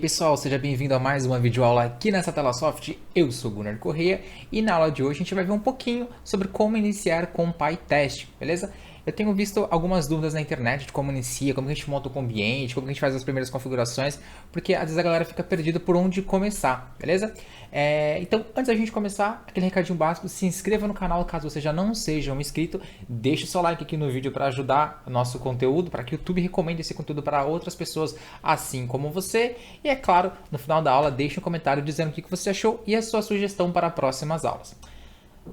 pessoal, seja bem-vindo a mais uma videoaula aqui nessa Telasoft. Eu sou o Gunnar Correia e na aula de hoje a gente vai ver um pouquinho sobre como iniciar com o PyTest, beleza? Eu tenho visto algumas dúvidas na internet de como inicia, como a gente monta o ambiente, como a gente faz as primeiras configurações, porque às vezes a galera fica perdida por onde começar, beleza? Então, antes da gente começar, aquele recadinho básico, se inscreva no canal caso você já não seja um inscrito, deixe o seu like aqui no vídeo para ajudar o nosso conteúdo, para que o YouTube recomende esse conteúdo para outras pessoas assim como você. E é claro, no final da aula, deixe um comentário dizendo o que você achou e a sua sugestão para próximas aulas.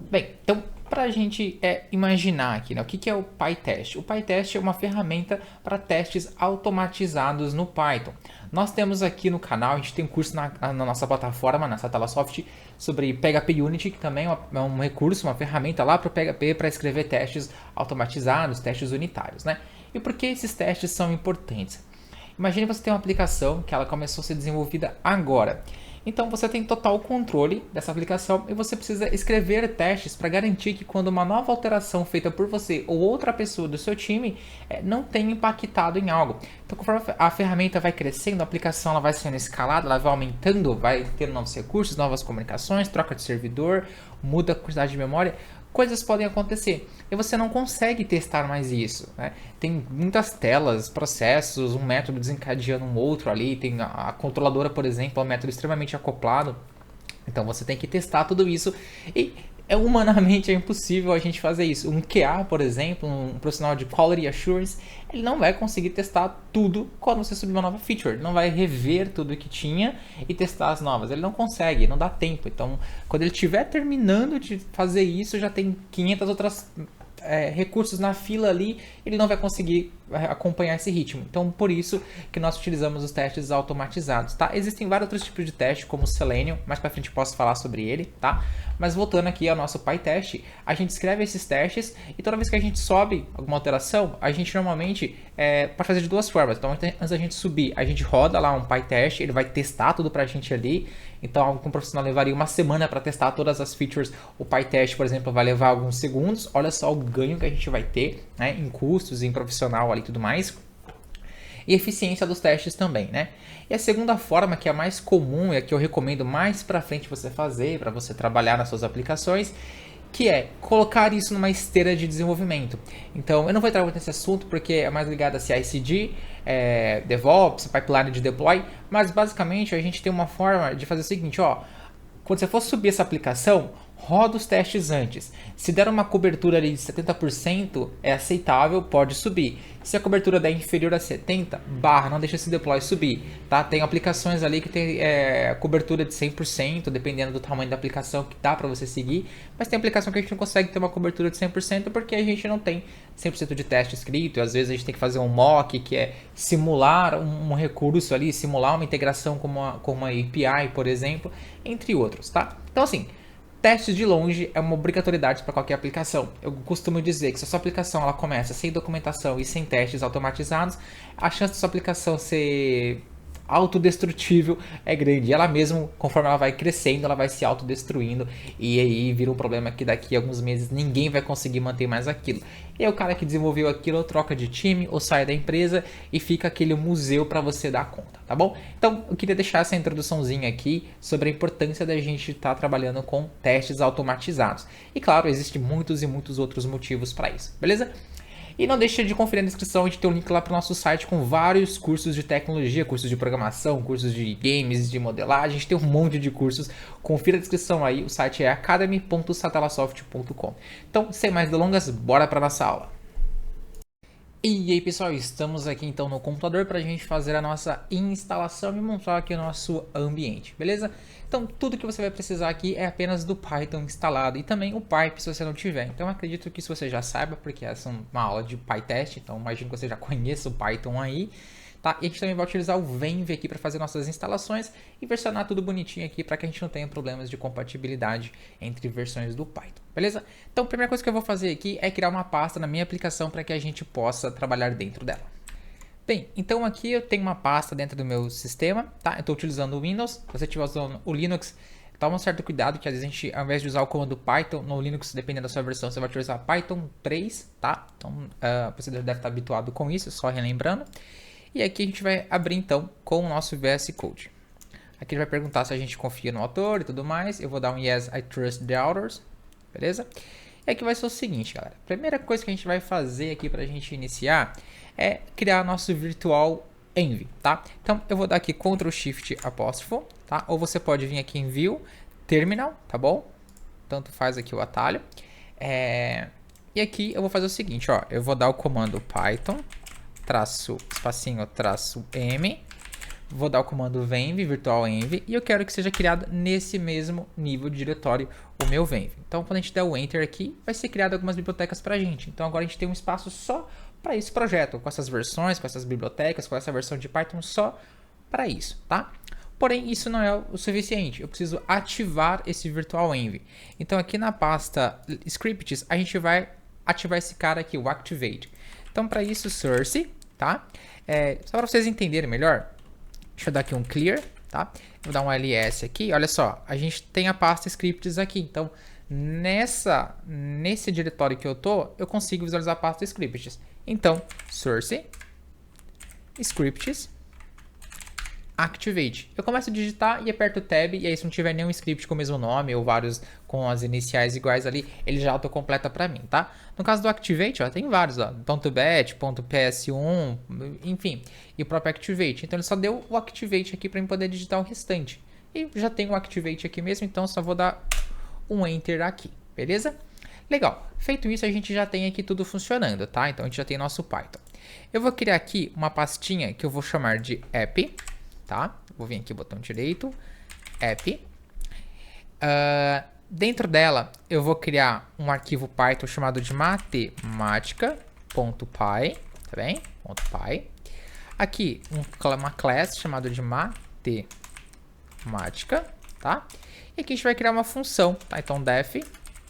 Bem, então para a gente imaginar aqui, né, o que é o PyTest? O PyTest é uma ferramenta para testes automatizados no Python. Nós temos aqui no canal, a gente tem um curso na nossa plataforma, na Telasoft, sobre PHP Unity, que também é um recurso, uma ferramenta lá para o PHP para escrever testes automatizados, testes unitários, né? E por que esses testes são importantes? Imagine você tem uma aplicação que ela começou a ser desenvolvida agora. Então você tem total controle dessa aplicação e você precisa escrever testes para garantir que quando uma nova alteração feita por você ou outra pessoa do seu time não tenha impactado em algo. Então conforme a ferramenta vai crescendo, a aplicação ela vai sendo escalada, ela vai aumentando, vai tendo novos recursos, novas comunicações, troca de servidor, muda a quantidade de memória. Coisas podem acontecer e você não consegue testar mais isso, né? Tem muitas telas, processos, um método desencadeando um outro ali, tem a controladora, por exemplo, é um método extremamente acoplado, então você tem que testar tudo isso e humanamente é impossível a gente fazer isso. Um QA, por exemplo, um profissional de Quality Assurance, ele não vai conseguir testar tudo quando você subir uma nova feature. Ele não vai rever tudo que tinha e testar as novas. Ele não consegue, não dá tempo. Então, quando ele estiver terminando de fazer isso, já tem 500 outras recursos na fila ali, ele não vai conseguir acompanhar esse ritmo. Então, por isso que nós utilizamos os testes automatizados, tá? Existem vários outros tipos de teste, como o Selenium, mais para frente posso falar sobre ele, tá? Mas voltando aqui ao nosso PyTest, a gente escreve esses testes e toda vez que a gente sobe alguma alteração, a gente normalmente pode fazer de duas formas. Então, antes da gente subir, a gente roda lá um PyTest, ele vai testar tudo pra gente ali. Então, algo que um profissional levaria uma semana para testar todas as features, o PyTest, por exemplo, vai levar alguns segundos. Olha só o ganho que a gente vai ter, né, em custos, em profissional ali e tudo mais. E eficiência dos testes também, né? E a segunda forma, que é a mais comum e a que eu recomendo mais para frente você fazer, para você trabalhar nas suas aplicações, que é colocar isso numa esteira de desenvolvimento. Então, eu não vou entrar muito nesse assunto porque é mais ligado a CI/CD, DevOps, pipeline de deploy, mas basicamente a gente tem uma forma de fazer o seguinte, ó, quando você for subir essa aplicação, roda os testes antes. Se der uma cobertura ali de 70%, é aceitável, pode subir. Se a cobertura der inferior a 70%, não deixa esse deploy subir. Tá? Tem aplicações ali que tem cobertura de 100%, dependendo do tamanho da aplicação que dá para você seguir. Mas tem aplicação que a gente não consegue ter uma cobertura de 100% porque a gente não tem 100% de teste escrito. E às vezes a gente tem que fazer um mock, que é simular um recurso ali, simular uma integração com uma API, por exemplo, entre outros. Tá? Então assim, testes de longe é uma obrigatoriedade para qualquer aplicação. Eu costumo dizer que se a sua aplicação ela começa sem documentação e sem testes automatizados, a chance da sua aplicação ser autodestrutível é grande. Ela mesmo, conforme ela vai crescendo, ela vai se autodestruindo e aí vira um problema que daqui a alguns meses ninguém vai conseguir manter mais aquilo. E aí o cara que desenvolveu aquilo troca de time ou sai da empresa e fica aquele museu para você dar conta, tá bom? Então eu queria deixar essa introduçãozinha aqui sobre a importância da gente estar trabalhando com testes automatizados. E claro, existem muitos e muitos outros motivos para isso, beleza? E não deixe de conferir na descrição, a gente tem um link lá para o nosso site com vários cursos de tecnologia, cursos de programação, cursos de games, de modelagem, a gente tem um monte de cursos. Confira a descrição aí, o site é academy.satelasoft.com. Então, sem mais delongas, bora para nossa aula. E aí pessoal, estamos aqui então no computador para a gente fazer a nossa instalação e montar aqui o nosso ambiente, beleza? Então tudo que você vai precisar aqui é apenas do Python instalado e também o pipe se você não tiver. Então acredito que isso você já saiba, porque essa é uma aula de PyTest, então imagino que você já conheça o Python aí. Tá? E a gente também vai utilizar o Venv aqui para fazer nossas instalações e versionar tudo bonitinho aqui para que a gente não tenha problemas de compatibilidade entre versões do Python, beleza? Então a primeira coisa que eu vou fazer aqui é criar uma pasta na minha aplicação para que a gente possa trabalhar dentro dela. Bem, então aqui eu tenho uma pasta dentro do meu sistema, tá? Eu estou utilizando o Windows, se você estiver usando o Linux, toma um certo cuidado que às vezes a gente, ao invés de usar o comando Python no Linux, dependendo da sua versão, você vai utilizar Python 3, tá? Então você deve estar habituado com isso, só relembrando. E aqui a gente vai abrir então com o nosso VS Code. Aqui ele vai perguntar se a gente confia no autor e tudo mais. Eu vou dar um yes, I trust the authors. Beleza? E aqui vai ser o seguinte, galera. A primeira coisa que a gente vai fazer aqui pra gente iniciar é criar nosso virtual env, tá? Então eu vou dar aqui Ctrl Shift apóstrofo, tá? Ou você pode vir aqui em View, Terminal, tá bom? Tanto faz aqui o atalho. E aqui eu vou fazer o seguinte, ó. Eu vou dar o comando Python, espacinho, -m. Vou dar o comando venv, virtual env, e eu quero que seja criado nesse mesmo nível de diretório o meu venv. Então, quando a gente der o Enter aqui, vai ser criado algumas bibliotecas pra gente. Então, agora a gente tem um espaço só para esse projeto, com essas versões, com essas bibliotecas, com essa versão de Python só para isso, tá? Porém, isso não é o suficiente. Eu preciso ativar esse virtual env. Então, aqui na pasta scripts, a gente vai ativar esse cara aqui, o activate. Então, para isso, source, tá? Só para vocês entenderem melhor, deixa eu dar aqui um clear, tá? Vou dar um ls aqui. Olha só, a gente tem a pasta scripts aqui. Então, nesse diretório que eu consigo visualizar a pasta scripts. Então, source, scripts, activate. Eu começo a digitar e aperto o tab, e aí se não tiver nenhum script com o mesmo nome ou vários com as iniciais iguais ali, ele já autocompleta para mim, tá? No caso do activate, ó, tem vários, ó, .bat, .ps1, enfim, e o próprio activate. Então ele só deu o activate aqui para eu poder digitar o restante. E já tem o activate aqui mesmo, então só vou dar um enter aqui, beleza? Legal. Feito isso, a gente já tem aqui tudo funcionando, tá? Então a gente já tem nosso Python. Eu vou criar aqui uma pastinha que eu vou chamar de app, tá? Vou vir aqui, botão direito, app. Dentro dela, eu vou criar um arquivo Python chamado de matemática.py, tá bem? .py. Aqui, uma class chamada de matemática, tá? E aqui a gente vai criar uma função, tá? Então, def,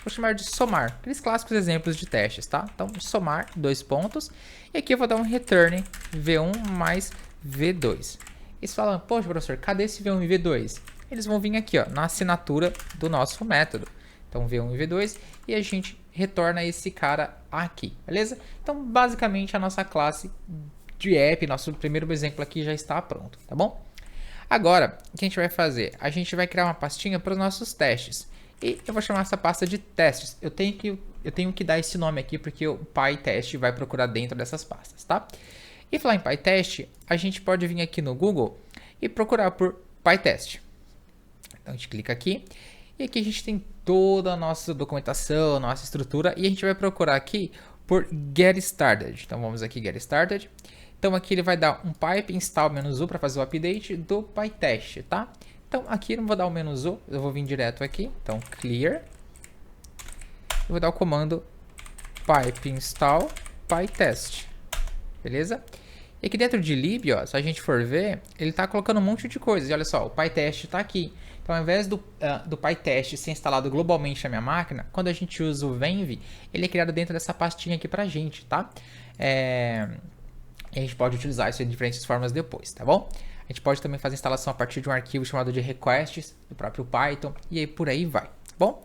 vou chamar de somar, aqueles clássicos exemplos de testes, tá? Então, somar, 2 pontos. E aqui eu vou dar um return V1 mais V2. Eles falam, poxa, professor, cadê esse V1 e V2? Eles vão vir aqui, ó, na assinatura do nosso método. Então, V1 e V2, e a gente retorna esse cara aqui, beleza? Então, basicamente, a nossa classe de app, nosso primeiro exemplo aqui já está pronto, tá bom? Agora, o que a gente vai fazer? A gente vai criar uma pastinha para os nossos testes. E eu vou chamar essa pasta de testes. Eu tenho que dar esse nome aqui, porque o PyTest vai procurar dentro dessas pastas, tá? E falar em PyTest, a gente pode vir aqui no Google e procurar por PyTest. Então a gente clica aqui e aqui a gente tem toda a nossa documentação, nossa estrutura, e a gente vai procurar aqui por Get Started. Então vamos aqui Get Started. Então aqui ele vai dar um pipe install "-u" para fazer o update do PyTest, tá? Então aqui eu não vou dar o "-u", eu vou vir direto aqui. Então clear. Eu vou dar o comando pipe install PyTest. Beleza? E aqui dentro de lib, ó, se a gente for ver, ele está colocando um monte de coisas. E olha só, o PyTest está aqui. Então, ao invés do PyTest ser instalado globalmente na minha máquina, quando a gente usa o venv, ele é criado dentro dessa pastinha aqui pra gente, tá? E a gente pode utilizar isso de diferentes formas depois, tá bom? A gente pode também fazer a instalação a partir de um arquivo chamado de requests do próprio Python, e aí por aí vai, tá bom?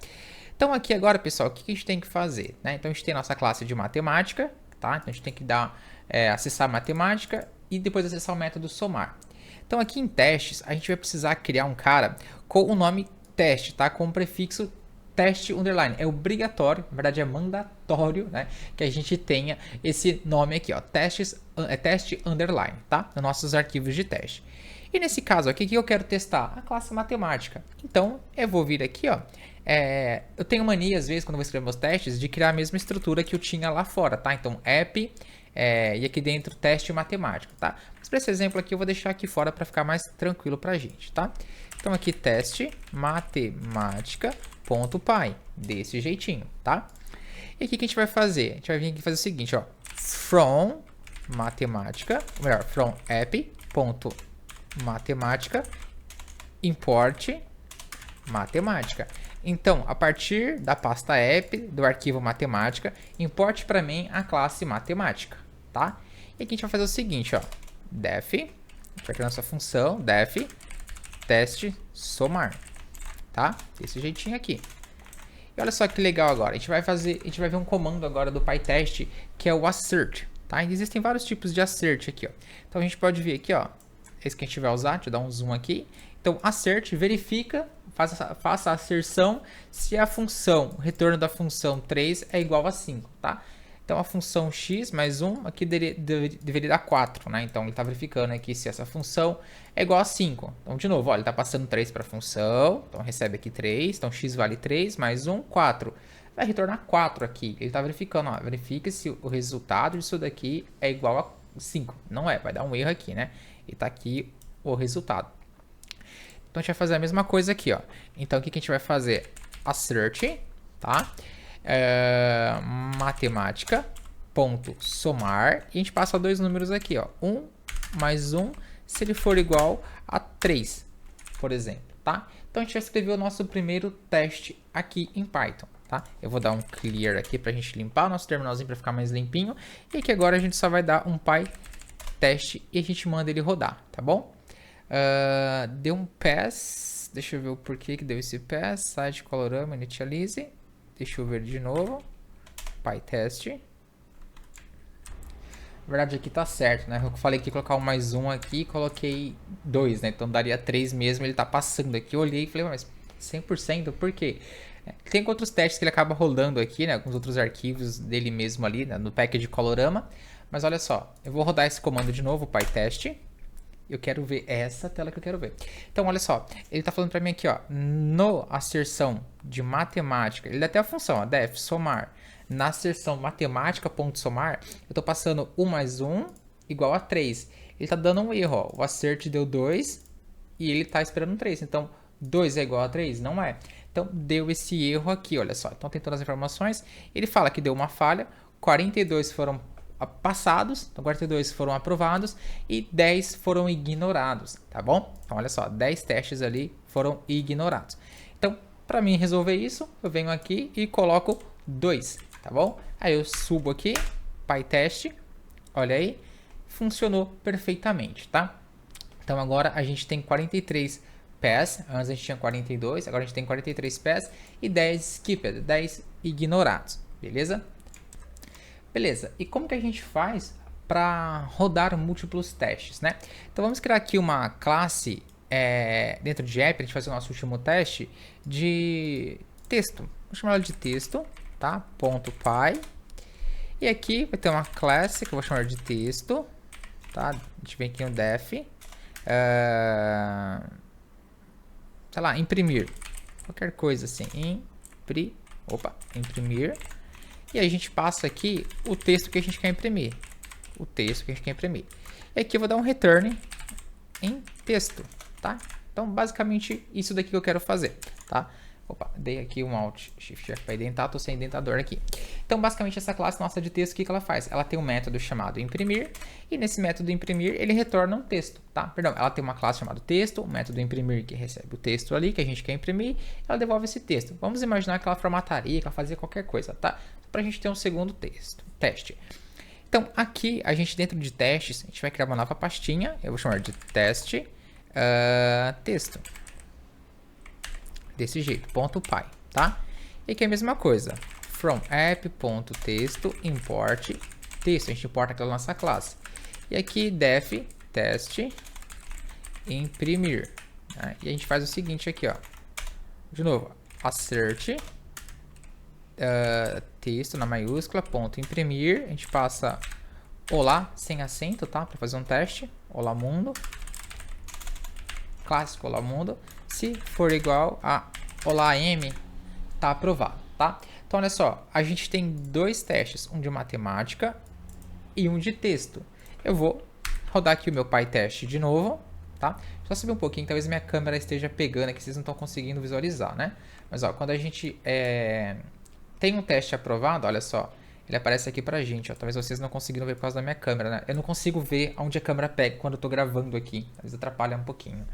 Então, aqui agora, pessoal, o que a gente tem que fazer, né? Então, a gente tem a nossa classe de matemática, tá? Então, a gente tem que acessar a matemática e depois acessar o método somar. Então, aqui em testes, a gente vai precisar criar um cara com o nome teste, tá? Com o prefixo teste underline. É obrigatório, na verdade é mandatório, né? Que a gente tenha esse nome aqui, ó, teste underline, tá? Nos nossos arquivos de teste. E nesse caso aqui, o que eu quero testar? A classe matemática. Então, eu vou vir aqui, ó. Eu tenho mania, às vezes, quando eu vou escrever meus testes, de criar a mesma estrutura que eu tinha lá fora, tá? Então, app, e aqui dentro, teste matemática, tá? Mas para esse exemplo aqui, eu vou deixar aqui fora para ficar mais tranquilo pra gente, tá? Então, aqui, teste matemática.py, desse jeitinho, tá? E aqui, o que a gente vai fazer? A gente vai vir aqui fazer o seguinte, ó. From matemática, ou melhor, from app.matemática, import matemática. Então, a partir da pasta app, do arquivo matemática, importe para mim a classe matemática, tá? E aqui a gente vai fazer o seguinte, ó, def, a gente vai criar nossa função, def, teste, somar, tá? Desse jeitinho aqui. E olha só que legal agora, a gente vai ver um comando agora do PyTest, que é o assert, tá? E existem vários tipos de assert aqui, ó. Então, a gente pode ver aqui, ó, esse que a gente vai usar, deixa eu dar um zoom aqui. Então, assert verifica, faça a asserção se a função, o retorno da função 3 é igual a 5, tá? Então, a função x mais 1 aqui deveria dar 4, né? Então, ele está verificando aqui se essa função é igual a 5. Então, de novo, ó, ele está passando 3 para a função, então recebe aqui 3, então x vale 3, mais 1, 4. Vai retornar 4 aqui. Ele está verificando, ó, verifica se o resultado disso daqui é igual a 5. Não é, vai dar um erro aqui, né? E está aqui o resultado. Então, a gente vai fazer a mesma coisa aqui, ó. Então, o que a gente vai fazer? Assert, tá? Matemática.somar e a gente passa dois números aqui, ó, 1 mais 1, se ele for igual a 3, por exemplo, tá? Então a gente já escreveu o nosso primeiro teste aqui em Python, tá? Eu vou dar um clear aqui pra gente limpar o nosso terminalzinho para ficar mais limpinho e aqui agora a gente só vai dar um PyTest e a gente manda ele rodar, tá bom? Deu um pass, deixa eu ver o porquê que deu esse pass, site colorama, initialize. Deixa eu ver de novo. PyTest. Na verdade aqui tá certo, né? Eu falei que ia colocar um mais um aqui, coloquei 2, né? Então daria 3 mesmo, ele tá passando aqui. Eu olhei e falei, mas 100%? Por quê? Tem outros testes que ele acaba rolando aqui, né? Alguns outros arquivos dele mesmo ali, né? No package colorama. Mas olha só, eu vou rodar esse comando de novo, PyTest. Eu quero ver essa tela que eu quero ver. Então, olha só. Ele está falando para mim aqui, ó. No asserção de matemática. Ele dá até a função, ó. Def, somar. Na asserção matemática.somar, eu estou passando 1 mais 1 igual a 3. Ele está dando um erro, ó. O assert deu 2 e ele está esperando 3. Então, 2 é igual a 3? Não é. Então, deu esse erro aqui, olha só. Então, tem todas as informações. Ele fala que deu uma falha. 42 foram passados, então 42 foram aprovados e 10 foram ignorados, tá bom? Então olha só, 10 testes ali foram ignorados. Então, para mim resolver isso, eu venho aqui e coloco 2, tá bom? Aí eu subo aqui, PyTest, olha aí, funcionou perfeitamente, tá? Então agora a gente tem 43 pass, antes a gente tinha 42, agora a gente tem 43 pass e 10 skipped, 10 ignorados, beleza? Beleza, e como que a gente faz para rodar múltiplos testes, né? Então vamos criar aqui uma classe dentro de app, para a gente fazer o nosso último teste de texto. Vou chamar ela de texto, tá? .py. E aqui vai ter uma classe que eu vou chamar de texto, tá? A gente vem aqui no def, sei lá, imprimir, qualquer coisa assim, imprimir. E aí a gente passa aqui o texto que a gente quer imprimir. E aqui eu vou dar um return em texto, tá? Então, basicamente, isso daqui que eu quero fazer, tá? Opa, dei aqui um Alt Shift F para indentar, tô sem indentador aqui. Então, basicamente, essa classe nossa de texto, o que ela faz? Ela tem um método chamado imprimir, e nesse método imprimir, ele retorna um texto, tá? Perdão, ela tem uma classe chamada texto, o método imprimir que recebe o texto ali, que a gente quer imprimir, ela devolve esse texto. Vamos imaginar que ela formataria, que ela fazia qualquer coisa, tá? Para a gente ter um segundo teste. Então, aqui, a gente dentro de testes, a gente vai criar uma nova pastinha, eu vou chamar de teste texto. Desse jeito, .py, tá? E aqui é a mesma coisa. From app.texto import texto. A gente importa aquela nossa classe. E aqui def teste imprimir. Né? E a gente faz o seguinte aqui, ó. De novo, assert texto na maiúscula, ponto imprimir. A gente passa olá sem acento, tá? Para fazer um teste. Olá mundo. Clássico olá mundo. Se for igual a olá m, tá aprovado, tá? Então, olha só, a gente tem dois testes, um de matemática e um de texto. Eu vou rodar aqui o meu PyTest de novo, tá? Só subir um pouquinho, talvez minha câmera esteja pegando aqui, vocês não estão conseguindo visualizar, né? Mas, ó, quando a gente tem um teste aprovado, olha só, ele aparece aqui pra gente, ó. Talvez vocês não conseguiram ver por causa da minha câmera, né? Eu não consigo ver onde a câmera pega quando eu tô gravando aqui, às vezes atrapalha um pouquinho.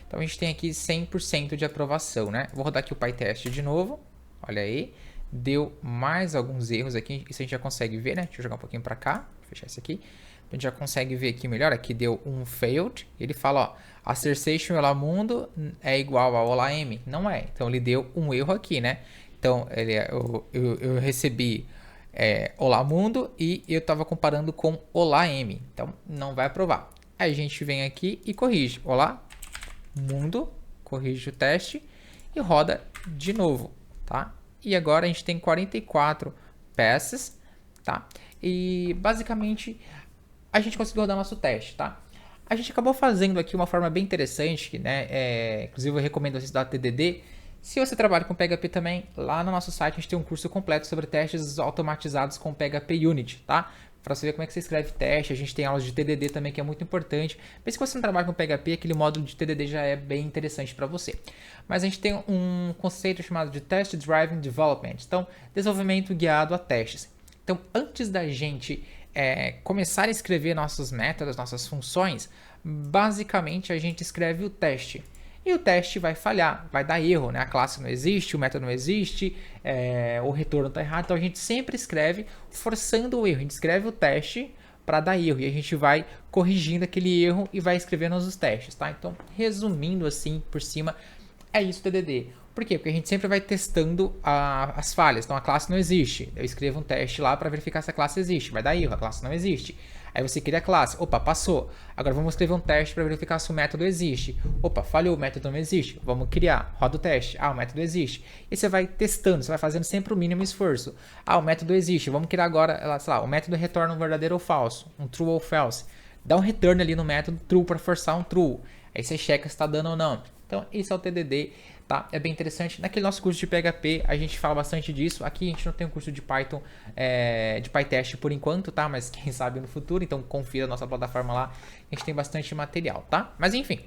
Então, a gente tem aqui 100% de aprovação, né? Vou rodar aqui o PyTest de novo. Olha aí. Deu mais alguns erros aqui. Isso a gente já consegue ver, né? Deixa eu jogar um pouquinho para cá. Fechar isso aqui. A gente já consegue ver aqui melhor. Aqui deu um failed. Ele fala, ó, assertion olá mundo é igual a olá m. Não é. Então, ele deu um erro aqui, né? Então, eu recebi olá mundo e eu estava comparando com olá m. Então, não vai aprovar. Aí, a gente vem aqui e corrige. Olá mundo corrige o teste e roda de novo, tá? E agora a gente tem 44 passes, tá? E basicamente a gente conseguiu rodar nosso teste, tá? A gente acabou fazendo aqui uma forma bem interessante, né? Inclusive eu recomendo você estudar TDD. Se você trabalha com PHP também, lá no nosso site a gente tem um curso completo sobre testes automatizados com PHP Unity, tá? Para você ver como é que você escreve teste, a gente tem aulas de TDD também que é muito importante. Mas se você não trabalha com PHP, aquele módulo de TDD já é bem interessante para você. Mas a gente tem um conceito chamado de Test Driven Development, então desenvolvimento guiado a testes. Então antes da gente começar a escrever nossos métodos, nossas funções, basicamente a gente escreve o teste. E o teste vai falhar, vai dar erro, né? A classe não existe, o método não existe, o retorno está errado. Então a gente sempre escreve forçando o erro. A gente escreve o teste para dar erro e a gente vai corrigindo aquele erro e vai escrevendo os testes, tá? Então, resumindo assim por cima, é isso o TDD. Por quê? Porque a gente sempre vai testando as falhas. Então a classe não existe. Eu escrevo um teste lá para verificar se a classe existe. Vai dar erro, a classe não existe. Aí você cria a classe. Opa, passou. Agora vamos escrever um teste para verificar se o método existe. Opa, falhou, o método não existe. Vamos criar. Roda o teste. Ah, o método existe. E você vai testando, você vai fazendo sempre o mínimo esforço. Ah, o método existe. Vamos criar agora, sei lá, o método retorna um verdadeiro ou falso. Um true ou false. Dá um return ali no método true para forçar um true. Aí você checa se está dando ou não. Então, isso é o TDD, tá? É bem interessante. Naquele nosso curso de PHP, a gente fala bastante disso. Aqui a gente não tem um curso de Python, de PyTest por enquanto, tá? Mas quem sabe no futuro, então confira a nossa plataforma lá. A gente tem bastante material, tá? Mas enfim,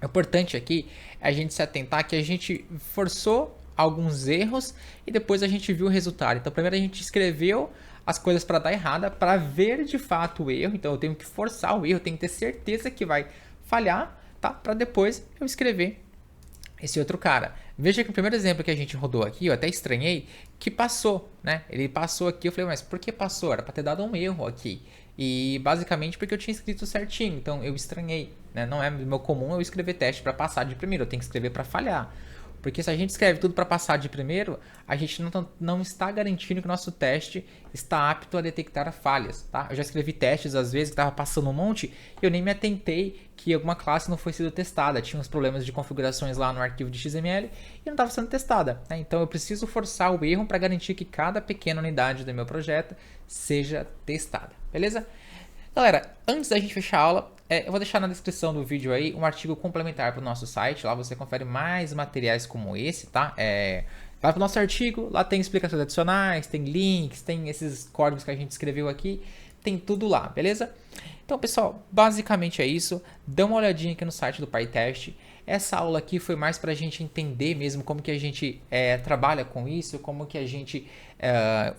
o importante aqui é a gente se atentar que a gente forçou alguns erros e depois a gente viu o resultado. Então, primeiro a gente escreveu as coisas para dar errada, para ver de fato o erro. Então, eu tenho que forçar o erro, eu tenho que ter certeza que vai falhar, tá? Para depois eu escrever esse outro cara. Veja que o primeiro exemplo que a gente rodou aqui, eu até estranhei, que passou, né? Ele passou aqui, eu falei, mas por que passou? Era para ter dado um erro aqui. E basicamente porque eu tinha escrito certinho, então eu estranhei, né? Não é meu comum eu escrever teste para passar de primeiro, eu tenho que escrever para falhar. Porque se a gente escreve tudo para passar de primeiro, a gente não está garantindo que o nosso teste está apto a detectar falhas, tá? Eu já escrevi testes, às vezes, que estava passando um monte e eu nem me atentei que alguma classe não foi sendo testada. Tinha uns problemas de configurações lá no arquivo de XML e não estava sendo testada, né? Então eu preciso forçar o erro para garantir que cada pequena unidade do meu projeto seja testada, beleza? Galera, antes da gente fechar a aula, eu vou deixar na descrição do vídeo aí um artigo complementar para o nosso site. Lá você confere mais materiais como esse, tá? Vai para o nosso artigo, lá tem explicações adicionais, tem links, tem esses códigos que a gente escreveu aqui, tem tudo lá, beleza? Então, pessoal, basicamente é isso. Dá uma olhadinha aqui no site do PyTest. Essa aula aqui foi mais para a gente entender mesmo como que a gente trabalha com isso, como que a gente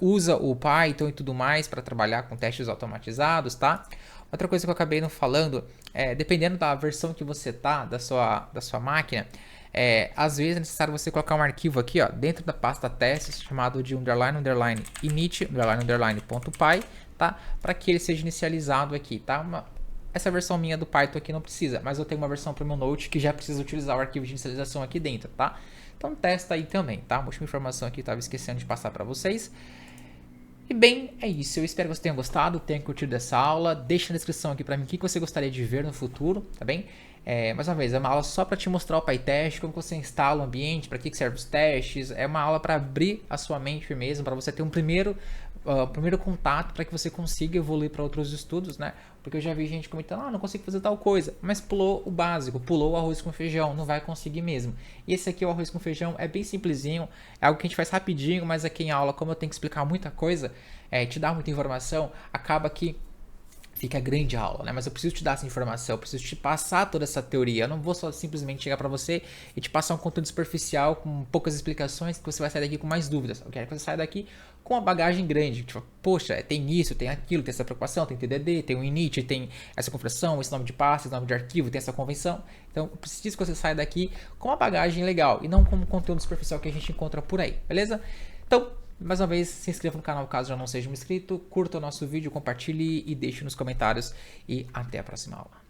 usa o Python e tudo mais para trabalhar com testes automatizados, tá? Outra coisa que eu acabei não falando, dependendo da versão que você tá, da sua máquina, às vezes é necessário você colocar um arquivo aqui, ó, dentro da pasta testes, chamado de _init_py, tá? Para que ele seja inicializado aqui, tá? Essa versão minha do Python aqui não precisa, mas eu tenho uma versão para o meu Note que já precisa utilizar o arquivo de inicialização aqui dentro, tá? Então testa aí também, tá? Uma última informação aqui, estava esquecendo de passar para vocês. E bem, é isso. Eu espero que você tenha gostado, tenha curtido essa aula. Deixa na descrição aqui para mim o que você gostaria de ver no futuro, tá bem? Mais uma vez, é uma aula só para te mostrar o PyTest, como você instala o ambiente, para que servem os testes. É uma aula para abrir a sua mente mesmo, para você ter um primeiro contato, para que você consiga evoluir para outros estudos, né? Porque eu já vi gente comentando, não consigo fazer tal coisa, mas pulou o básico, pulou o arroz com feijão, não vai conseguir mesmo. E esse aqui, o arroz com feijão, é bem simplesinho, é algo que a gente faz rapidinho, mas aqui em aula, como eu tenho que explicar muita coisa, te dar muita informação, acaba que fica grande a aula, né? Mas eu preciso te dar essa informação, eu preciso te passar toda essa teoria. Eu não vou só simplesmente chegar para você e te passar um conteúdo superficial com poucas explicações que você vai sair daqui com mais dúvidas. Eu quero que você saia daqui com uma bagagem grande. Tipo, poxa, tem isso, tem aquilo, tem essa preocupação, tem TDD, tem o init, tem essa configuração, esse nome de pasta, esse nome de arquivo, tem essa convenção. Então, eu preciso que você saia daqui com uma bagagem legal e não com um conteúdo superficial que a gente encontra por aí, beleza? Então, mais uma vez, se inscreva no canal caso já não seja um inscrito, curta o nosso vídeo, compartilhe e deixe nos comentários. E até a próxima aula.